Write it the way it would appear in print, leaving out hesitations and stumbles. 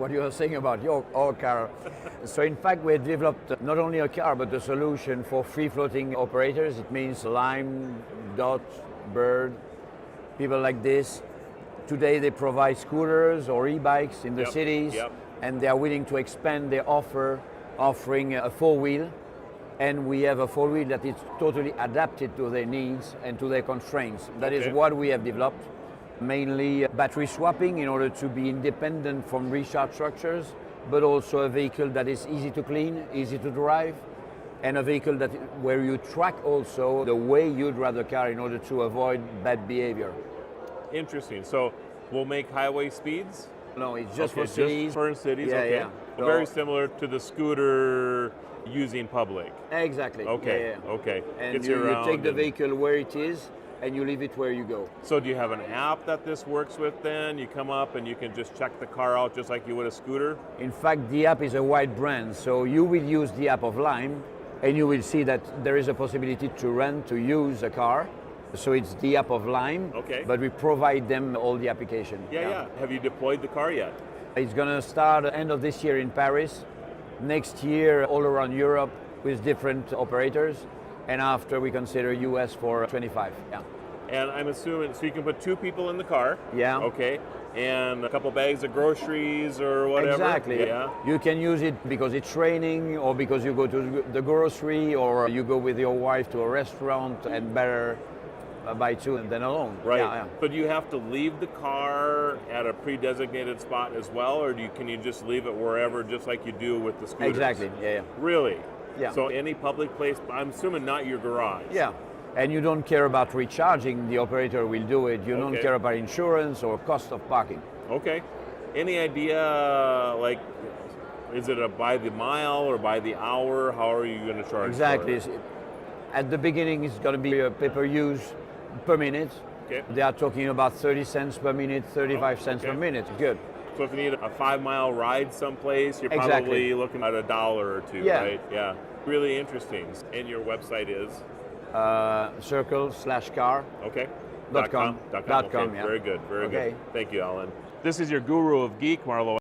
what you are saying about our car. So in fact, we developed not only a car, but a solution for free-floating operators. It means Lime, Dot, Bird, people like this. Today they provide scooters or e-bikes in the cities, and they are willing to expand their offer, offering a four-wheel. And we have a four-wheel that is totally adapted to their needs and to their constraints. That is what we have developed. Mainly battery swapping in order to be independent from recharge structures, but also a vehicle that is easy to clean, easy to drive, and a vehicle that where you track also the way you drive the car in order to avoid bad behavior. Interesting. So we'll make highway speeds? No, it's just for cities. Just for cities, Yeah. So very similar to the scooter using public. Exactly. Okay. Yeah. Okay. And you take the vehicle where it is, and you leave it where you go. So do you have an app that this works with then? You come up and you can just check the car out just like you would a scooter? In fact, the app is a wide brand, so you will use the app of Lime, and you will see that there is a possibility to rent, to use a car. So it's the app of Lime, but we provide them all the application. Yeah. Have you deployed the car yet? It's going to start end of this year in Paris, next year all around Europe with different operators, and after we consider US for 25. Yeah. And I'm assuming, so you can put two people in the car. Yeah. Okay. And a couple bags of groceries or whatever. Exactly. Yeah. You can use it because it's raining, or because you go to the grocery, or you go with your wife to a restaurant, and better buy two than alone. Right. Yeah. But you have to leave the car at a pre-designated spot as well, or can you just leave it wherever, just like you do with the scooters? Exactly. Yeah. Really? Yeah. So any public place, I'm assuming not your garage. Yeah. And you don't care about recharging, the operator will do it. You don't care about insurance or cost of parking. Okay. Any idea, like, is it a by the mile or by the hour? How are you going to charge? Exactly. At the beginning, it's going to be a pay-per-use per minute. Okay. They are talking about 30 cents per minute, 35 cents per minute. Good. So if you need a 5-mile ride someplace, you're probably looking at $1 or $2, right? Yeah. Really interesting. And your website is? Circle/car. Okay. .com. .com. .com, yeah. Very good. Very good. Thank you, Alain. This is your Guru of Geek, Marlo